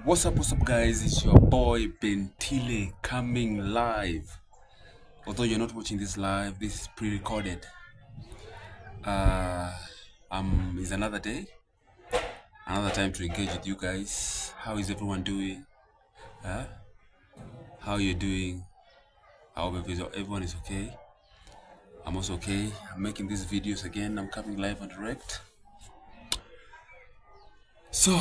What's up, guys? It's your boy Bentile coming live. Although you're not watching this live, this is pre-recorded. Uh, it's another day, another time to engage with you guys. How is everyone doing? Huh? How are you doing? I hope everyone is okay. I'm also okay. I'm making these videos again. I'm coming live and direct. So,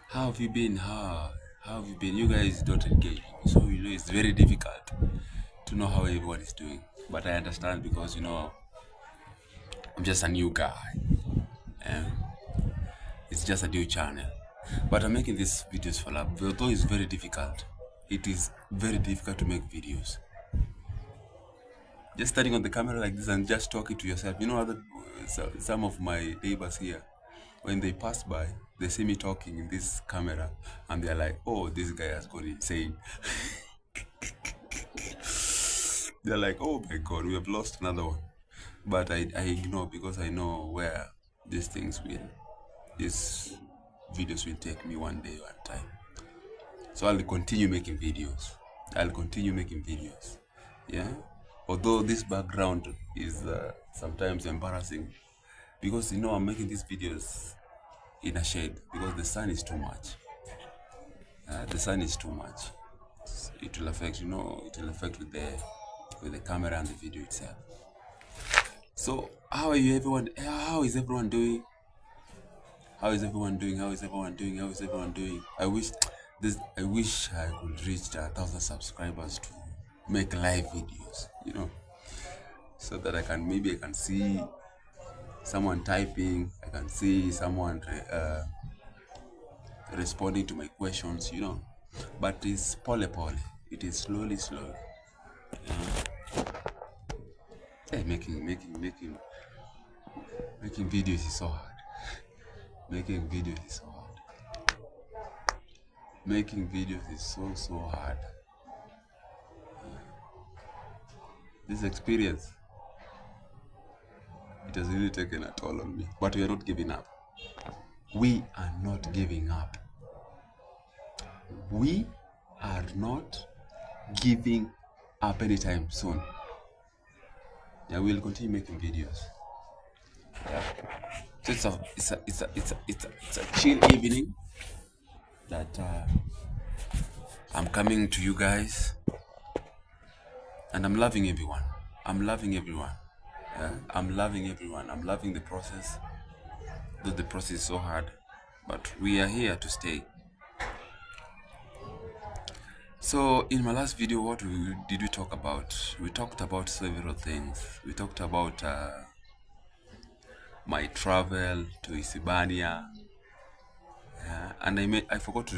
how have you been? How have you been? You guys don't engage, so you know it's very difficult to know how everyone is doing. But I understand because I'm just a new guy and it's just a new channel. But I'm making these videos for love. Although it's very difficult, it is very difficult to make videos. Just standing on the camera like this and just talking to yourself. Some of my neighbors here, when they pass by, they see me talking in this camera and they're like, oh, this guy has gone insane. They're like, oh my God, we have lost another one. But I ignore because I know where these videos will take me one day, one time. So I'll continue making videos. Yeah. Although this background is sometimes embarrassing because I'm making these videos in a shade because the sun is too much. The sun is too much. It will affect, with the camera and the video itself. So how are you, everyone? How is everyone doing? How is everyone doing? I wish I could reach 1,000 subscribers to make live videos, so that I can see someone typing, I can see someone responding to my questions, But it's pole. It is slowly. Hey, making videos is so hard. Making videos is so hard. Making videos is so hard. This experience, it has really taken a toll on me. But we are not giving up. We are not giving up. We are not giving up anytime soon. Yeah, we'll continue making videos. Yeah. So it's a chill evening that I'm coming to you guys, and I'm loving everyone. I'm loving the process. Though the process is so hard, but we are here to stay. So in my last video, what did we talk about? We talked about several things. We talked about my travel to Isibania, and I forgot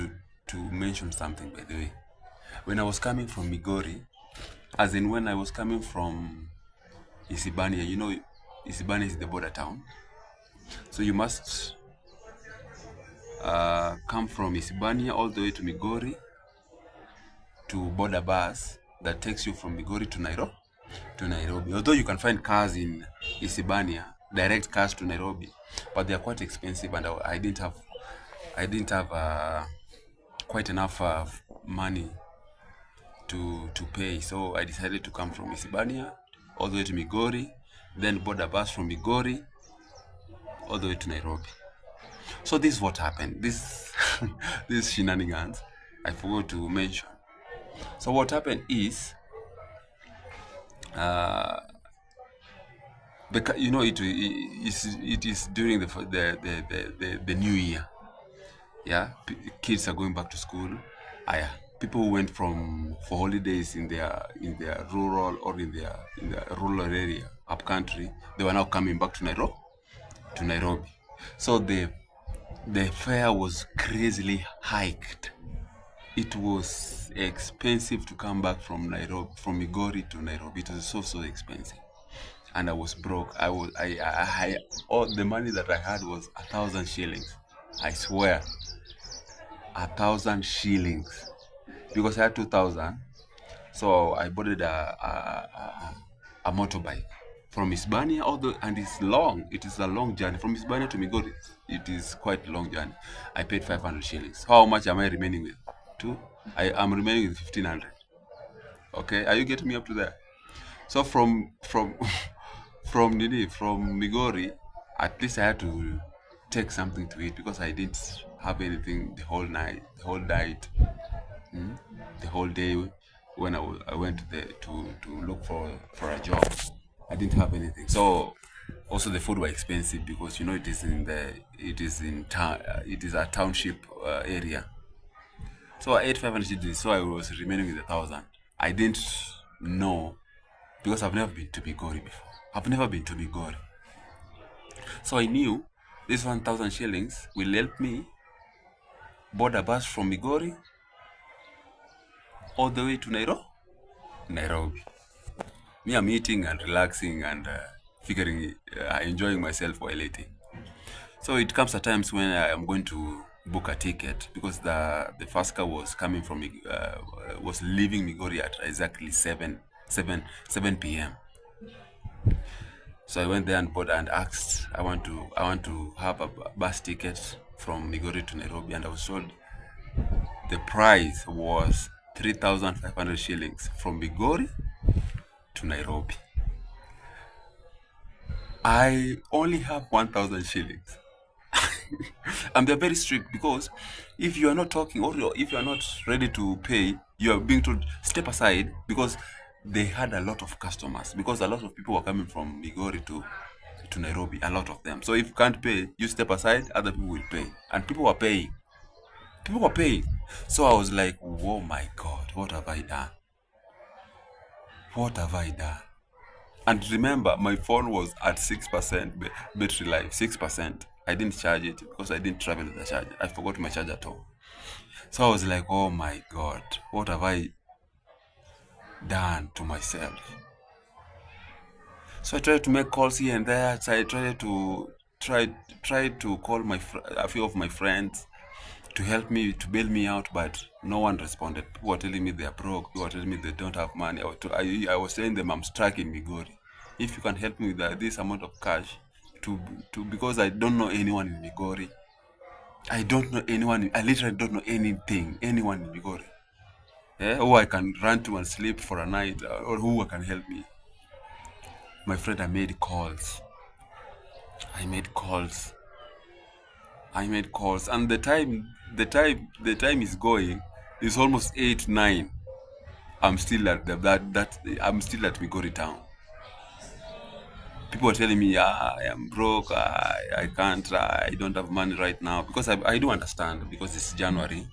to mention something, by the way. When I was coming from Migori, as in when I was coming from Isibania, Isibania is the border town. So you must come from Isibania all the way to Migori to board a bus that takes you from Migori to Nairobi. Although you can find cars in Isibania, direct cars to Nairobi, but they are quite expensive, and I didn't have quite enough money to pay. So I decided to come from Isibania all the way to Migori, then board a bus from Migori all the way to Nairobi. So this is what happened. This this shenanigans I forgot to mention. So what happened is, because it is during the new year. Yeah, kids are going back to school. People who went for holidays in their rural or in their rural area, up country, they were now coming back to Nairobi. So the fare was crazily hiked. It was expensive to come back from Migori to Nairobi. It was so expensive, and I was broke. All the money that I had was 1,000 shillings. I swear, 1,000 shillings, because I had 2,000. So I bought a motorbike from Hispania, although, and it's long. It is a long journey from Hispania to Migori. It is quite a long journey. I paid 500 shillings. How much am I remaining with? Two. I am remaining with 1500. Okay, are you getting me up to there? So from from Migori, at least I had to take something to eat because I didn't have anything the whole night, the whole day when I went to to look for a job. I didn't have anything. So also the food were expensive because it is in town, it is a township area. So I ate 500 cities, so I was remaining with 1,000. I didn't know because I've never been to Migori before. I've never been to Migori. So I knew this 1,000 shillings will help me board a bus from Migori all the way to Nairobi. Me, I'm eating and relaxing and enjoying myself while eating. So it comes at times when I am going to book a ticket because the first car was coming from was leaving Migori at exactly 7 p.m. So I went there and bought and asked I want to have a bus ticket from Migori to Nairobi, and I was told the price was 3,500 shillings from Migori to Nairobi. I only have 1,000 shillings. And they're very strict because if you are not talking or if you are not ready to pay, you are being told step aside because they had a lot of customers because a lot of people were coming from Migori to Nairobi, a lot of them. So if you can't pay, you step aside, other people will pay. And people were paying. People were paying. So I was like, oh my God, what have I done? What have I done? And remember, my phone was at 6% battery life. 6%. I didn't charge it because I didn't travel with the charger. I forgot my charger at home. So I was like, oh my God, what have I done to myself? So I tried to make calls here and there. So I tried to try to call a few of my friends to help me to bail me out, but no one responded. People were telling me they are broke. People were telling me they don't have money. I was telling them I'm stuck in Migori. If you can help me with this amount of cash, to because I don't know anyone in Migori. I don't know anyone. I literally don't know anyone in Migori. Yeah, who I can run to and sleep for a night, or who can help me. My friend, I made calls. I made calls. I made calls, and the time is going. It's almost 8, 9. I'm still at I'm still at Migori town. People are telling me, I am broke. I can't. I don't have money right now because I do understand because it's January.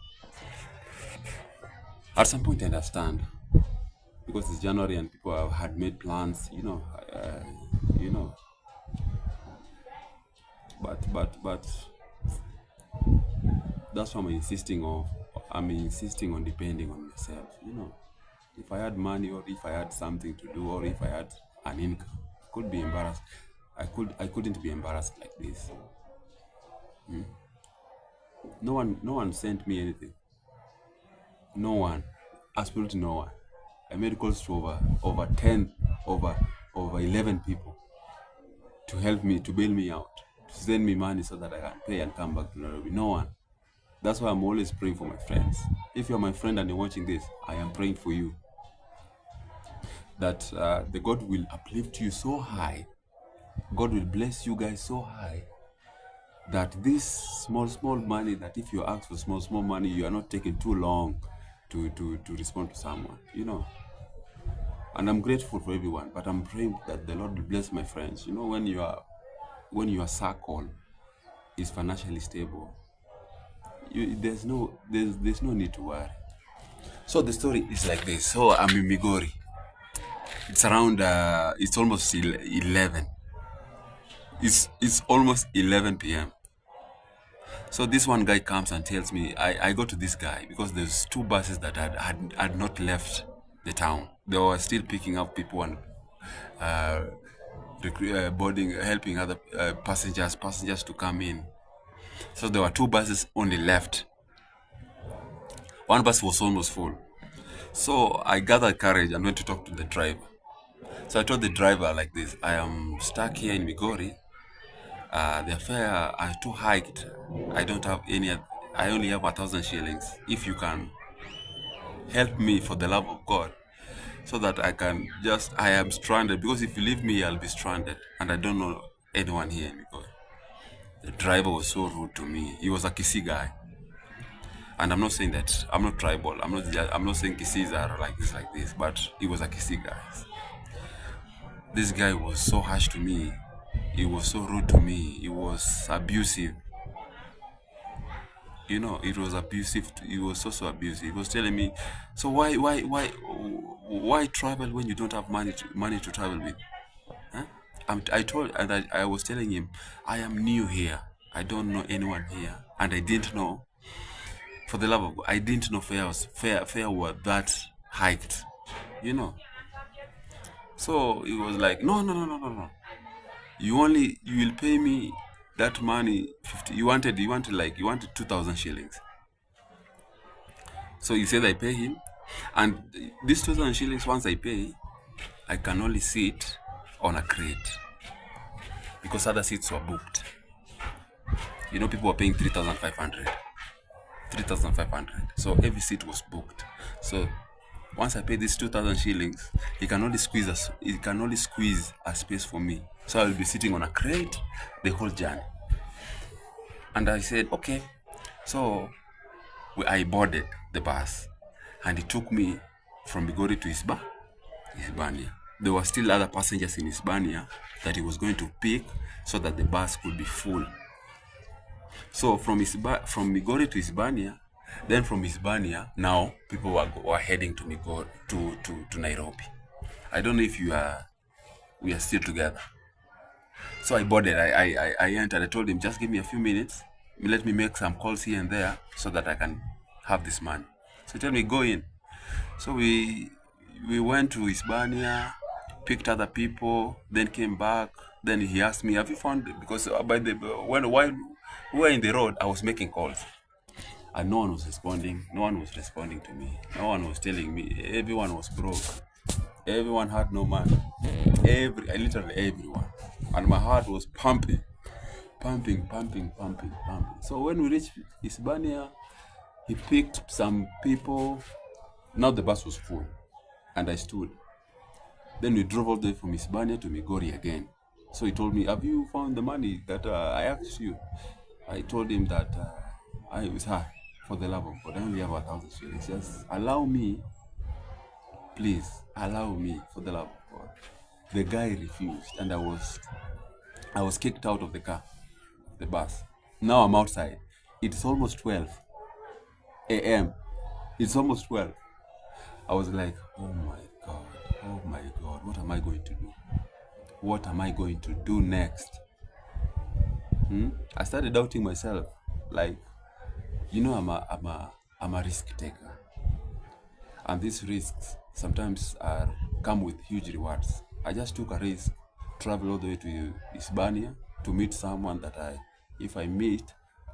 At some point, I understand because it's January and people had made plans. You know. But that's why I'm insisting on depending on myself. If I had money or if I had something to do or if I had an income, I could be embarrassed. I couldn't be embarrassed like this. No one sent me anything. No one. Absolutely no one. I made calls to over 10, over 11 people to help me, to bail me out, to send me money so that I can pay and come back to Nairobi. No one. That's why I'm always praying for my friends. If you're my friend and you're watching this, I am praying for you that the God will uplift you so high. God will bless you guys so high that this small money, that if you ask for small money, you are not taking too long to respond to someone. And I'm grateful for everyone, but I'm praying that the Lord will bless my friends. When your circle is financially stable, there's no need to worry. So the story is like this. So I'm in Migori. It's around it's almost 11. It's almost 11 p.m. So this one guy comes and tells me, I go to this guy because there's two buses that had not left the town. They were still picking up people and boarding, helping other passengers to come in. So there were two buses only left. One bus was almost full. So I gathered courage and went to talk to the driver. So I told the driver like this: I am stuck here in Migori. The fare are too hiked. I don't have any. I only have 1,000 shillings. If you can help me for the love of God, so that I can just. I am stranded because if you leave me, I'll be stranded, and I don't know anyone here in Migori. The driver was so rude to me. He was a Kisi guy, and I'm not saying that I'm not tribal. I'm not saying Kisis are like this, but he was a Kisi guy. This guy was so harsh to me. He was so rude to me. He was abusive. It was abusive. He was so abusive. He was telling me, so why travel when you don't have money to travel with? Huh? I was telling him, I am new here. I don't know anyone here, and I didn't know. For the love of God, I didn't know fare were that hiked. You know. So he was like, no, no, no, no, no, no. You will pay me that money 50. You wanted 2,000 shillings. So he said I pay him, and this 2,000 shillings once I pay, I can only sit on a crate because other seats were booked. People were paying 3,500. 3,500. So every seat was booked. So once I pay this 2,000 shillings, he can only squeeze a space for me. So I will be sitting on a crate the whole journey. And I said, okay. So I boarded the bus, and it took me from Bigori to Hispania. There were still other passengers in Hispania that he was going to pick so that the bus could be full. So from Migori to Hispania, then from Hispania, now people were heading to Migori to Nairobi. I don't know if we are still together. So I boarded. I entered. I told him, just give me a few minutes. Let me make some calls here and there so that I can have this money. So he told me, go in. So we went to Hispania, picked other people, then came back. Then he asked me, have you found it? Because while we were in the road, I was making calls. And no one was responding. No one was responding to me. No one was telling me. Everyone was broke. Everyone had no money. Literally everyone. And my heart was pumping. So when we reached Hispania, he picked some people. Now the bus was full. And I stood. Then we drove all the way from Hispania to Migori again. So he told me, have you found the money that I asked you? I told him that I was high. For the love of God, I only have 1,000 shillings. Just allow me, please, allow me, for the love of God. The guy refused, and I was kicked out of the bus. Now I'm outside. It's almost 12 a.m. It's almost 12. I was like, oh my God, what am I going to do? What am I going to do next? I started doubting myself, like, I'm a risk taker, and these risks sometimes come with huge rewards. I just took a risk, travel all the way to Hispania to meet someone that if I meet,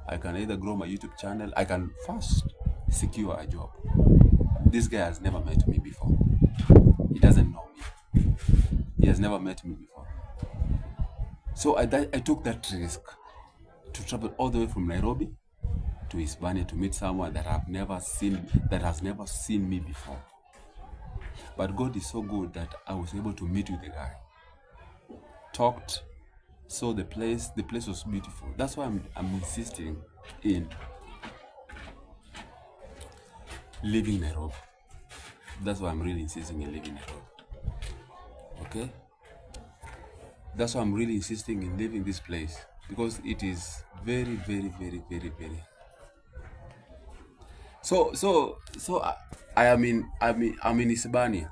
I can either grow my YouTube channel, I can first secure a job. This guy has never met me before. He doesn't know me. He has never met me before. So I took that risk to travel all the way from Nairobi to Hispania to meet someone that has never seen me before. But God is so good that I was able to meet with the guy, talked, saw the place. The place was beautiful. That's why I'm insisting in living Nairobi. That's why I'm really insisting in living Nairobi. Okay? That's why I'm really insisting in living this place, because it is very, very, very, very, very. So I'm in Hispania.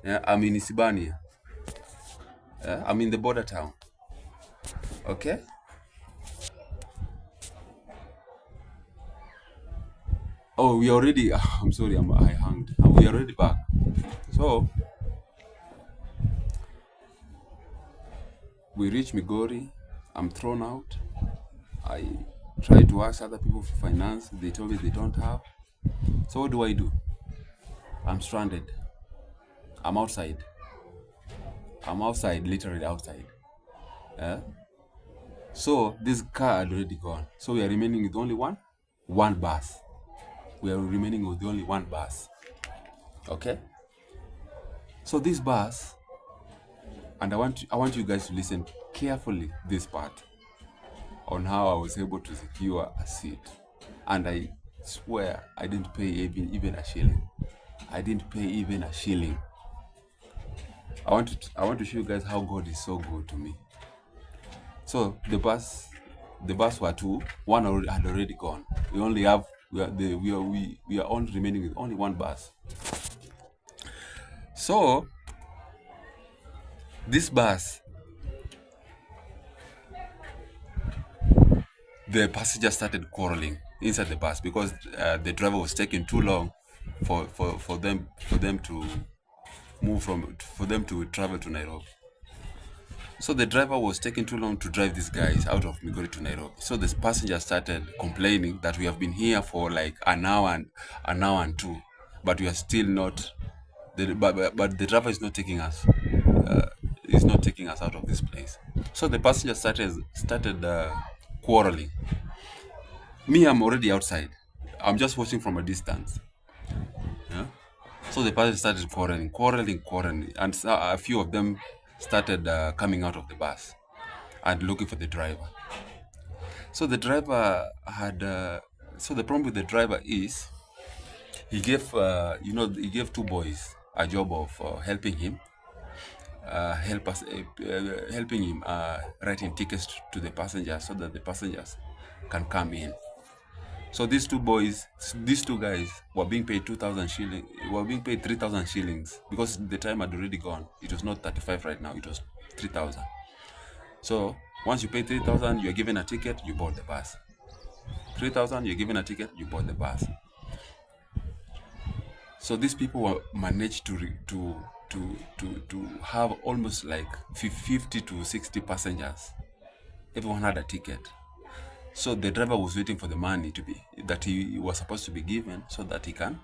Yeah, I'm in Hispania. Yeah, I'm in the border town. Okay? Oh, we already. I'm sorry, I hanged. We already back. So we reach Migori. I'm thrown out. I try to ask other people for finance. They told me they don't have. So what do? I'm stranded. I'm outside. I'm outside, literally outside. Uh, so this car had already gone. So we are remaining with only one bus. We are remaining with only one bus. Okay. So this bus, and I want you guys to listen carefully this part on how I was able to secure a seat. And I swear I didn't pay even a shilling. I didn't pay even a shilling. I want to show you guys how God is so good to me. So the bus were two. One had already gone. We only have we are only remaining with only one bus. So this bus, the passengers started quarreling inside the bus because the driver was taking too long for them to move for them to travel to Nairobi. So the driver was taking too long to drive these guys out of Migori to Nairobi. So the passengers started complaining that we have been here for like an hour and two, but we are still not. But the driver is not taking us. Is not taking us out of this place. So the passengers started quarreling. Me, I'm already outside. I'm just watching from a distance. Yeah. So the passengers started quarreling, and a few of them started coming out of the bus and looking for the driver. So the driver had. So the problem with the driver is he gave two boys a job of helping him writing tickets to the passengers so that the passengers can come in. So these two guys were being paid 2,000 shillings. Were being paid 3,000 shillings because the time had already gone. It was not 35 right now. It was 3,000. So once you pay 3,000, you're given a ticket. You board the bus. 3,000, you're given a ticket. You board the bus. So these people managed to have almost like 50 to 60 passengers. Everyone had a ticket. So the driver was waiting for the money that he was supposed to be given so that he can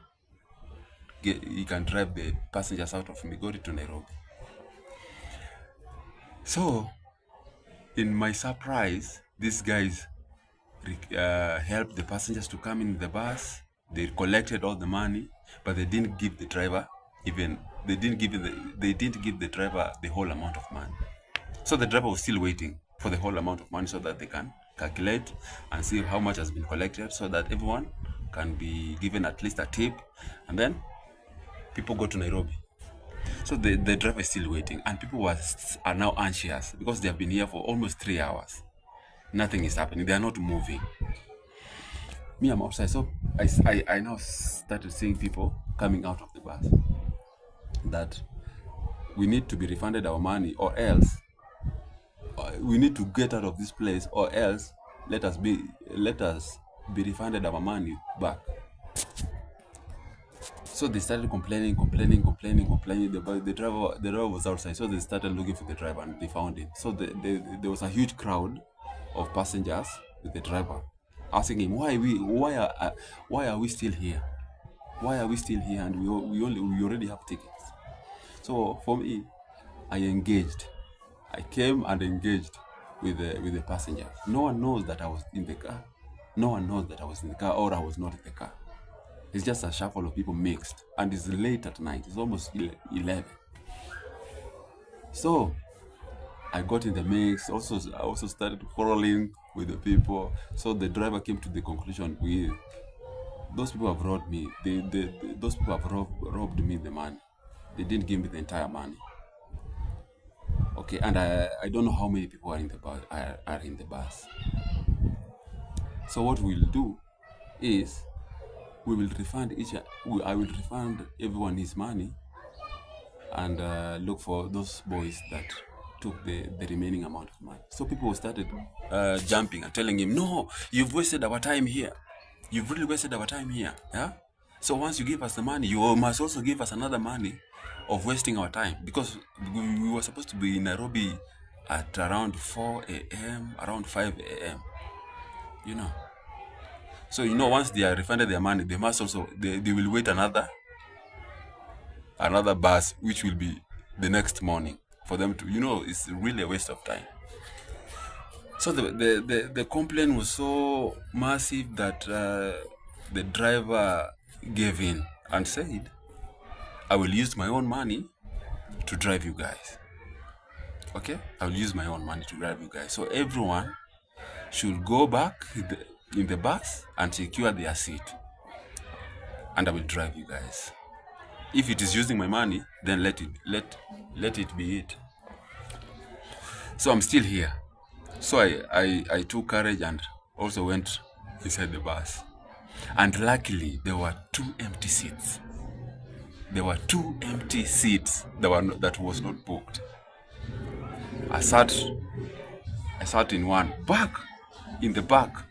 drive the passengers out of Migori to Nairobi. So in my surprise, these guys helped the passengers to come in the bus. They collected all the money, but they didn't give the driver they didn't give the driver the whole amount of money. So the driver was still waiting for the whole amount of money so that they can calculate and see how much has been collected so that everyone can be given at least a tip, and then people go to Nairobi. So the driver is still waiting, and people are now anxious because they have been here for almost 3 hours. Nothing is happening. They are not moving. Me, I'm outside. So I now started seeing people coming out of the bus that we need to be refunded our money, or else we need to get out of this place, or else let us be refunded our money back. So they started complaining. The driver was outside, so they started looking for the driver and they found him. So there was a huge crowd of passengers with the driver, asking him why are we still here? Why are we still here? And we already have tickets. So for me, I came and engaged with the passenger. No one knows that I was in the car. No one knows that I was in the car or I was not in the car. It's just a shuffle of people mixed, and it's late at night. It's almost 11. So I got in the mix. I also started quarreling with the people. So the driver came to the conclusion: those people have robbed me. Those people have robbed me the money. They didn't give me the entire money. Okay, and I don't know how many people are in the bus. Are in the bus. So what we'll do is we will refund I will refund everyone his money, and look for those boys that took the remaining amount of money. So people started jumping and telling him, "No, you've wasted our time here. You've really wasted our time here. Yeah. So once you give us the money, you must also give us another money of wasting our time, because we were supposed to be in Nairobi at around 4 a.m., around 5 a.m. You know." So once they are refunded their money, they must also they will wait another bus, which will be the next morning for them to, it's really a waste of time. So the complaint was so massive that the driver gave in and said, I will use my own money to drive you guys. Okay? I will use my own money to drive you guys. So everyone should go back in the bus and secure their seat. And I will drive you guys. If it is using my money, then let it be it. So I'm still here. So I took courage and also went inside the bus. And luckily, there were 2 empty seats. There were 2 empty seats that was not booked. I sat in one, in the back.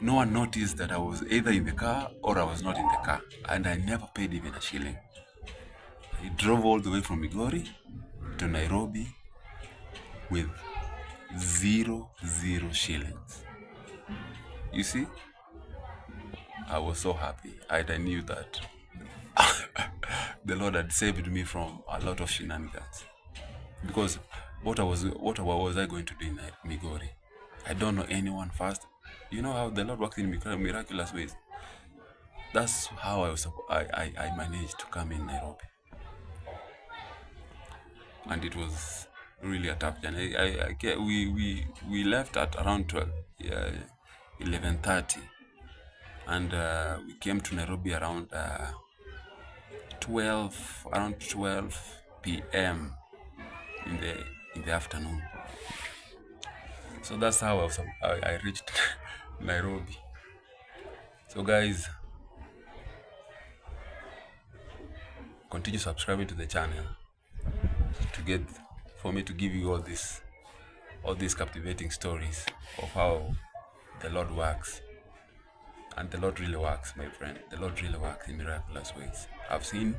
No one noticed that I was either in the car or I was not in the car. And I never paid even a shilling. I drove all the way from Migori to Nairobi with 0 shillings. You see? I was so happy. I knew that the Lord had saved me from a lot of shenanigans. Because what was I going to do in Migori? I don't know anyone first. You know how the Lord works in miraculous ways. That's how I managed to come in Nairobi. And it was really a tough journey. We left at around 11:30, and we came to Nairobi around 12 p.m. in the afternoon. So that's how I reached Nairobi. So guys, continue subscribing to the channel for me to give you all these captivating stories of how the Lord works. And the Lord really works, my friend. The Lord really works in miraculous ways. I've seen.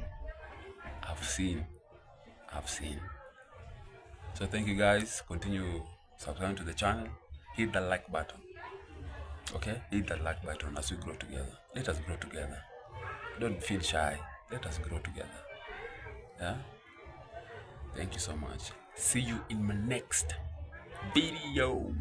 So thank you guys. Continue subscribing to the channel. Hit the like button. Okay? Hit the like button as we grow together. Let us grow together. Don't feel shy. Let us grow together. Yeah? Thank you so much. See you in my next video.